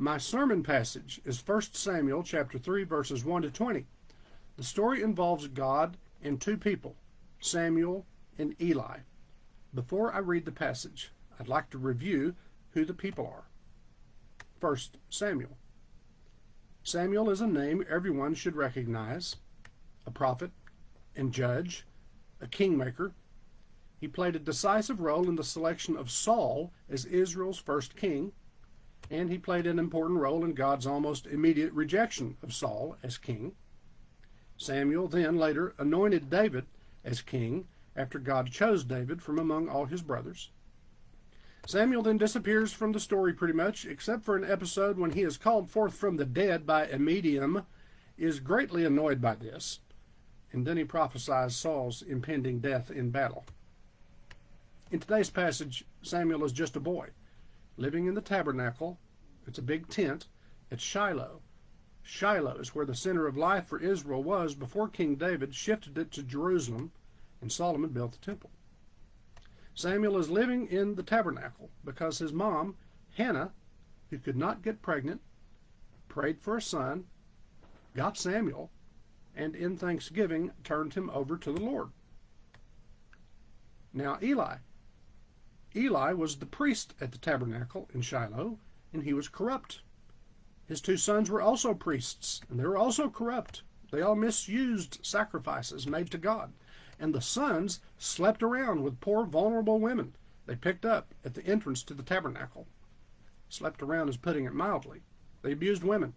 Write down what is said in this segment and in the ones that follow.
My sermon passage is 1 Samuel chapter 3, verses 1 to 20. The story involves God and two people, Samuel and Eli. Before I read the passage, I'd like to review who the people are. First, Samuel. Samuel is a name everyone should recognize, a prophet and judge, a kingmaker. He played a decisive role in the selection of Saul as Israel's first king, and he played an important role in God's almost immediate rejection of Saul as king. Samuel then later anointed David as king after God chose David from among all his brothers. Samuel then disappears from the story pretty much, except for an episode when he is called forth from the dead by a medium, is greatly annoyed by this, and then he prophesies Saul's impending death in battle. In today's passage, Samuel is just a boy, living in the tabernacle. It's a big tent at Shiloh. Shiloh is where the center of life for Israel was before King David shifted it to Jerusalem and Solomon built the temple. Samuel is living in the tabernacle because his mom, Hannah, who could not get pregnant, prayed for a son, got Samuel, and in thanksgiving turned him over to the Lord. Now Eli was the priest at the tabernacle in Shiloh, and he was corrupt. His two sons were also priests, and they were also corrupt. They all misused sacrifices made to God. And the sons slept around with poor, vulnerable women they picked up at the entrance to the tabernacle. Slept around is putting it mildly. They abused women,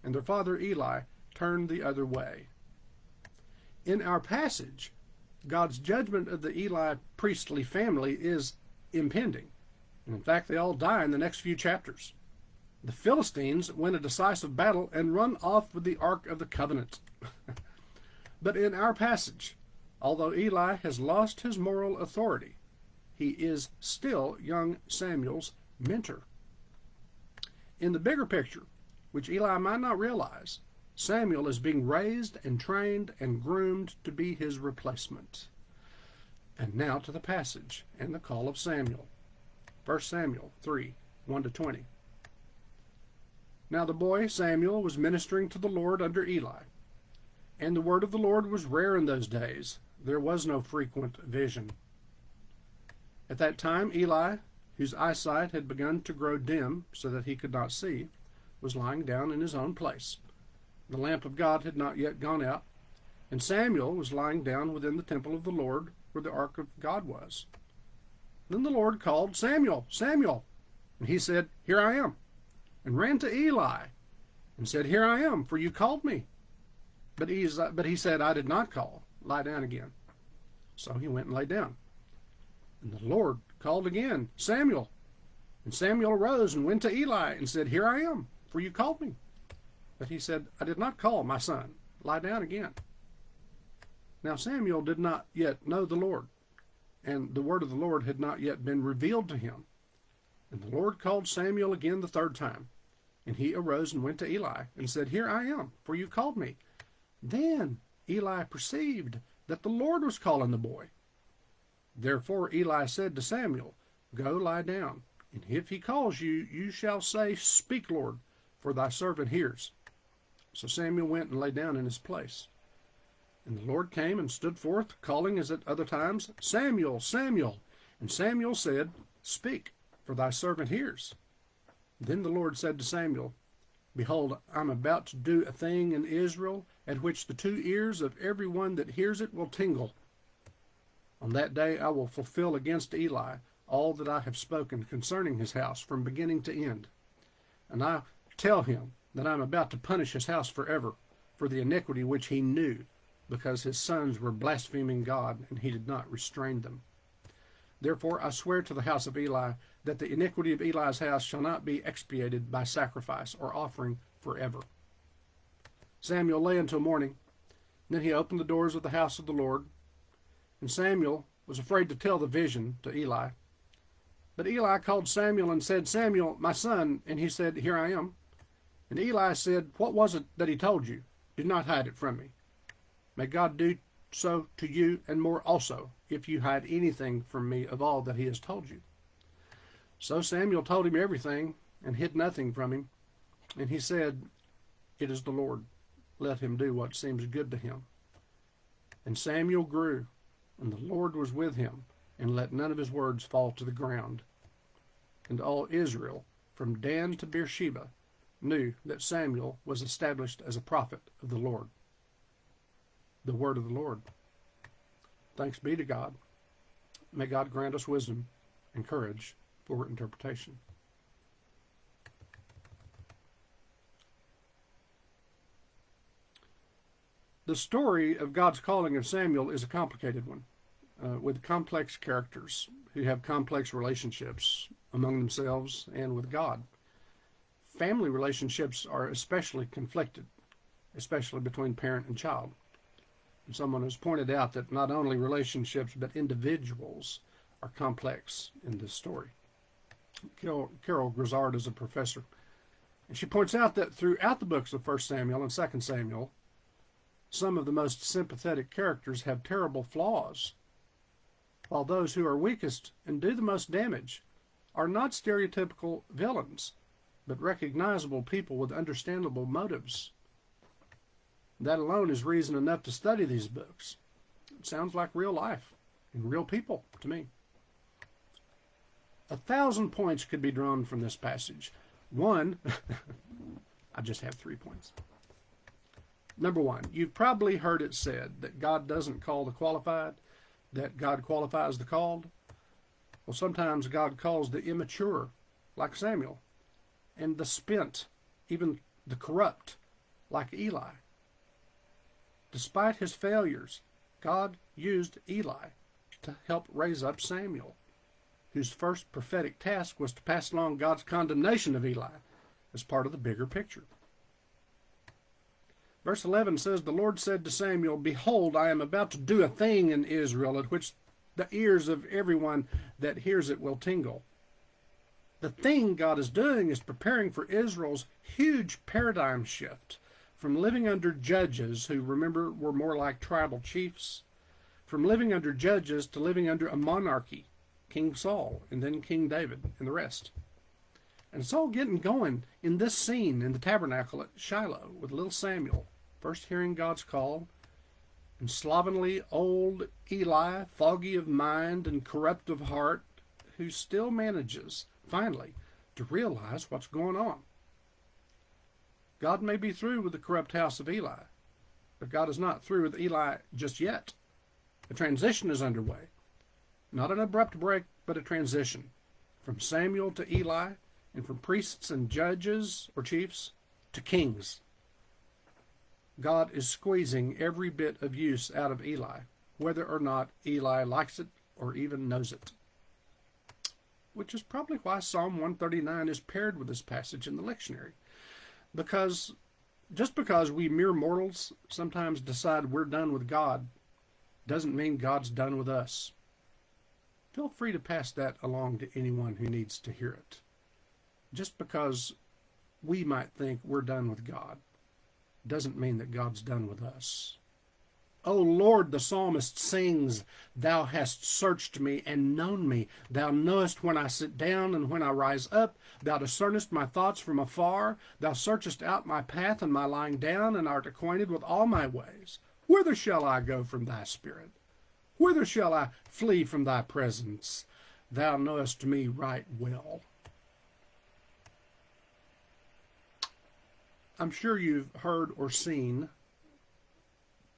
and their father Eli turned the other way. In our passage, God's judgment of the Eli priestly family is impending. And in fact, they all die in the next few chapters. The Philistines win a decisive battle and run off with the Ark of the Covenant. But in our passage, although Eli has lost his moral authority, he is still young Samuel's mentor. In the bigger picture, which Eli might not realize, Samuel is being raised and trained and groomed to be his replacement. And now to the passage and the call of Samuel. 1 Samuel 3, 1 to 20. Now the boy Samuel was ministering to the Lord under Eli, and the word of the Lord was rare in those days. There was no frequent vision. At that time, Eli, whose eyesight had begun to grow dim so that he could not see, was lying down in his own place. The lamp of God had not yet gone out, and Samuel was lying down within the temple of the Lord where the ark of God was. Then the Lord called, "Samuel, Samuel!" And he said, "Here I am," and ran to Eli and said, "Here I am, for you called me." But he said, "I did not call. Lie down again." So he went and lay down. And the Lord called again, "Samuel." And Samuel arose and went to Eli and said, "Here I am, for you called me." But he said, "I did not call, my son. Lie down again." Now Samuel did not yet know the Lord, and the word of the Lord had not yet been revealed to him. And the Lord called Samuel again the third time. And he arose and went to Eli and said, "Here I am, for you called me." Then Eli perceived that the Lord was calling the boy. Therefore Eli said to Samuel, "Go lie down, and if he calls you, you shall say, 'Speak, Lord, for thy servant hears.'" So Samuel went and lay down in his place. And the Lord came and stood forth, calling as at other times, "Samuel, Samuel." And Samuel said, "Speak, for thy servant hears." Then the Lord said to Samuel, "Behold, I am about to do a thing in Israel at which the two ears of every one that hears it will tingle. On that day I will fulfill against Eli all that I have spoken concerning his house from beginning to end. And I tell him that I am about to punish his house forever for the iniquity which he knew, because his sons were blaspheming God, and he did not restrain them. Therefore I swear to the house of Eli that the iniquity of Eli's house shall not be expiated by sacrifice or offering forever." Samuel lay until morning. Then he opened the doors of the house of the Lord. And Samuel was afraid to tell the vision to Eli. But Eli called Samuel and said, "Samuel, my son." And he said, "Here I am." And Eli said, "What was it that he told you? Do not hide it from me. May God do so to you and more also, if you hide anything from me of all that he has told you." So Samuel told him everything and hid nothing from him. And he said, "It is the Lord. Let him do what seems good to him." And Samuel grew, and the Lord was with him, and let none of his words fall to the ground. And all Israel, from Dan to Beersheba, knew that Samuel was established as a prophet of the Lord. The word of the Lord. Thanks be to God. May God grant us wisdom and courage for interpretation. The story of God's calling of Samuel is a complicated one, with complex characters who have complex relationships among themselves and with God. Family relationships are especially conflicted, especially between parent and child. And someone has pointed out that not only relationships but individuals are complex in this story. Carol Grizzard is a professor, and she points out that throughout the books of 1 Samuel and 2 Samuel, some of the most sympathetic characters have terrible flaws, while those who are weakest and do the most damage are not stereotypical villains, but recognizable people with understandable motives. That alone is reason enough to study these books. It sounds like real life and real people to me. 1,000 points could be drawn from this passage. One, I just have 3 points. Number one, you've probably heard it said that God doesn't call the qualified, that God qualifies the called. Well, sometimes God calls the immature, like Samuel, and the spent, even the corrupt, like Eli. Despite his failures, God used Eli to help raise up Samuel, whose first prophetic task was to pass along God's condemnation of Eli as part of the bigger picture. Verse 11 says, "The Lord said to Samuel, Behold, I am about to do a thing in Israel at which the ears of everyone that hears it will tingle." The thing God is doing is preparing for Israel's huge paradigm shift from living under judges who, remember, were more like tribal chiefs, from living under judges to living under a monarchy, King Saul, and then King David, and the rest. And it's all getting going in this scene in the tabernacle at Shiloh with little Samuel, first hearing God's call, and slovenly old Eli, foggy of mind and corrupt of heart, who still manages, finally, to realize what's going on. God may be through with the corrupt house of Eli, but God is not through with Eli just yet. A transition is underway. Not an abrupt break, but a transition from Samuel to Eli, and from priests and judges or chiefs to kings. God is squeezing every bit of use out of Eli, whether or not Eli likes it or even knows it. Which is probably why Psalm 139 is paired with this passage in the lectionary. Because just because we mere mortals sometimes decide we're done with God doesn't mean God's done with us. Feel free to pass that along to anyone who needs to hear it. Just because we might think we're done with God doesn't mean that God's done with us. O Lord, the psalmist sings, Thou hast searched me and known me. Thou knowest when I sit down and when I rise up. Thou discernest my thoughts from afar. Thou searchest out my path and my lying down, and art acquainted with all my ways. Whither shall I go from thy spirit? Whither shall I flee from thy presence? Thou knowest me right well. I'm sure you've heard or seen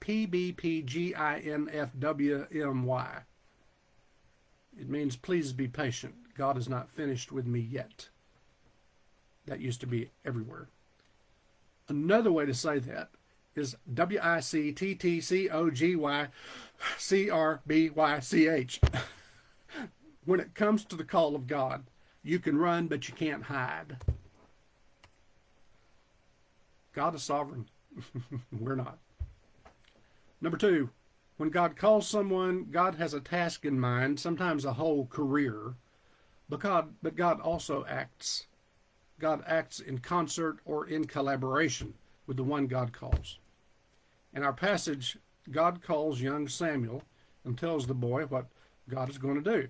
PBPGINFWMY. It means please be patient. God is not finished with me yet. That used to be everywhere. Another way to say that is WICTTCOGYCRBYCH. When it comes to the call of God, you can run, but you can't hide. God is sovereign. We're not. Number two, when God calls someone, God has a task in mind, sometimes a whole career, but God also acts. God acts in concert or in collaboration with the one God calls. In our passage, God calls young Samuel and tells the boy what God is going to do.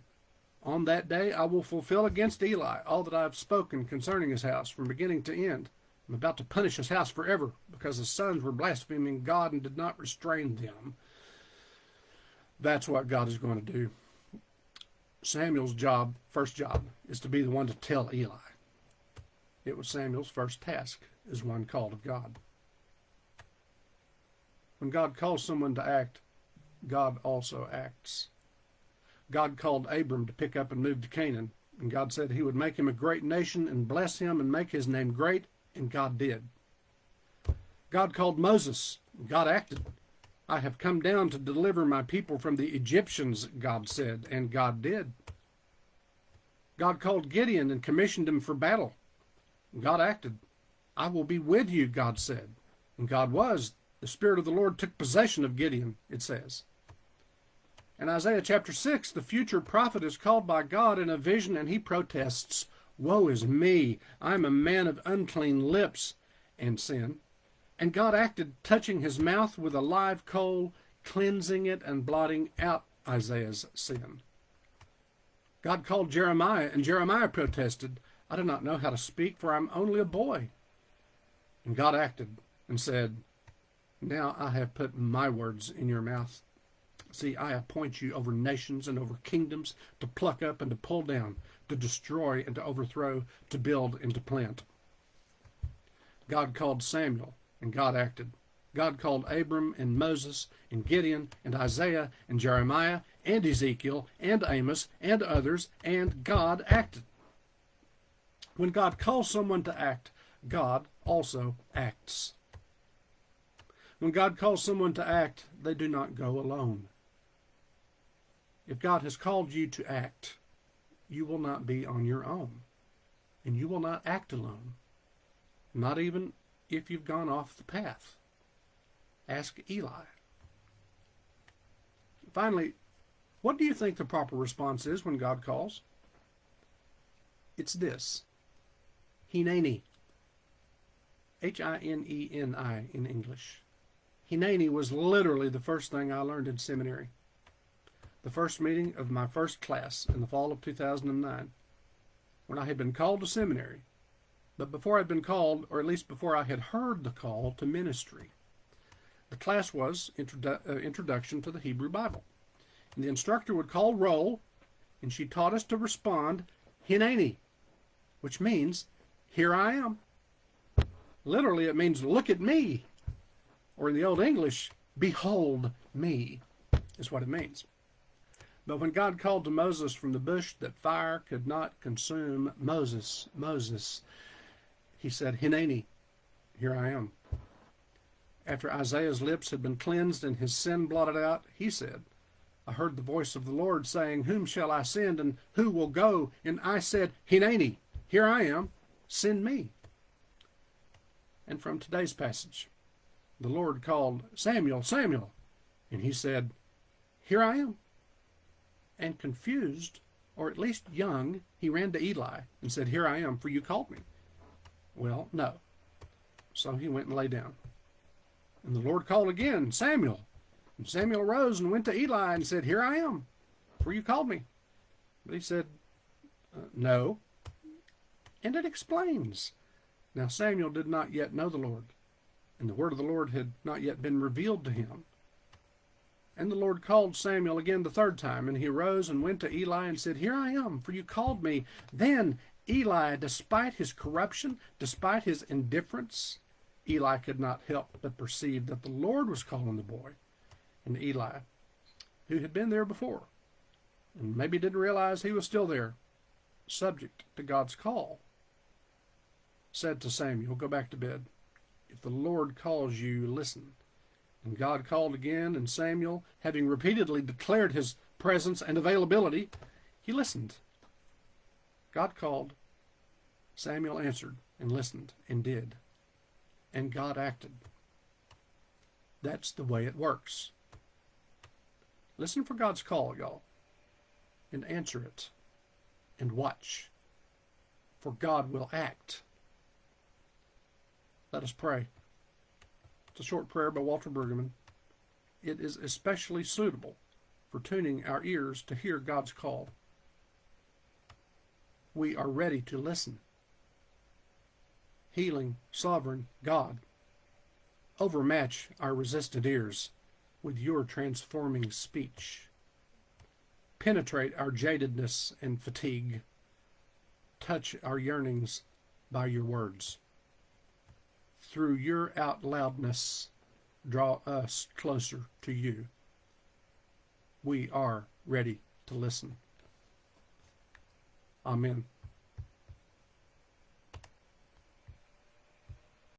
On that day I will fulfill against Eli all that I have spoken concerning his house from beginning to end. I'm about to punish his house forever because his sons were blaspheming God and did not restrain them. That's what God is going to do. Samuel's job, first job, is to be the one to tell Eli. It was Samuel's first task as one called of God. When God calls someone to act, God also acts. God called Abram to pick up and move to Canaan, and God said he would make him a great nation and bless him and make his name great, and God did. God called Moses, and God acted. I have come down to deliver my people from the Egyptians, God said, and God did. God called Gideon and commissioned him for battle. God acted. I will be with you, God said. And God was. The Spirit of the Lord took possession of Gideon, it says. In Isaiah chapter 6, the future prophet is called by God in a vision, and he protests, "Woe is me, I am a man of unclean lips and sin." And God acted, touching his mouth with a live coal, cleansing it and blotting out Isaiah's sin. God called Jeremiah, and Jeremiah protested, "I do not know how to speak, for I'm only a boy." And God acted and said, "Now I have put my words in your mouth. See, I appoint you over nations and over kingdoms, to pluck up and to pull down, to destroy and to overthrow, to build and to plant." God called Samuel, and God acted. God called Abram and Moses and Gideon and Isaiah and Jeremiah and Ezekiel and Amos and others, and God acted. When God calls someone to act, God also acts. When God calls someone to act, they do not go alone. If God has called you to act, you will not be on your own, and you will not act alone, not even if you've gone off the path. Ask Eli. Finally, what do you think the proper response is when God calls? It's this: Hineni. Hineni in English. Hineni was literally the first thing I learned in seminary. The first meeting of my first class in the fall of 2009, when I had been called to seminary, but before I'd been called, or at least before I had heard the call to ministry. The class was Introduction to the Hebrew Bible. And the instructor would call roll, and she taught us to respond, Hineni, which means, "Here I am." Literally, it means, "Look at me." Or in the Old English, "Behold me," is what it means. But when God called to Moses from the bush that fire could not consume Moses, he said, Hineni, here I am. After Isaiah's lips had been cleansed and his sin blotted out, he said, I heard the voice of the Lord saying, "Whom shall I send, and who will go?" And I said, Hineni, here I am, send me. And from today's passage, the Lord called, Samuel, Samuel. And he said, Here I am. And confused, or at least young, he ran to Eli and said, Here I am, for you called me. Well, no. So he went and lay down. And the Lord called again, Samuel. And Samuel arose and went to Eli and said, Here I am, for you called me. But he said, No. And it explains. Now Samuel did not yet know the Lord, and the word of the Lord had not yet been revealed to him. And the Lord called Samuel again the third time, and he arose and went to Eli and said, Here I am, for you called me. Then Eli, despite his corruption, despite his indifference, Eli could not help but perceive that the Lord was calling the boy. And Eli, who had been there before, and maybe didn't realize he was still there, subject to God's call, said to Samuel, Go back to bed. If the Lord calls you, listen. And God called again, and Samuel, having repeatedly declared his presence and availability, he listened. God called. Samuel answered and listened and did. And God acted. That's the way it works. Listen for God's call, y'all, and answer it, and watch, for God will act. Let us pray. It's a short prayer by Walter Brueggemann. It is especially suitable for tuning our ears to hear God's call. We are ready to listen. healing, sovereign God. Overmatch our resistant ears with your transforming speech. Penetrate our jadedness and fatigue. Touch our yearnings by your words. Through your out loudness, draw us closer to you. We are ready to listen. Amen.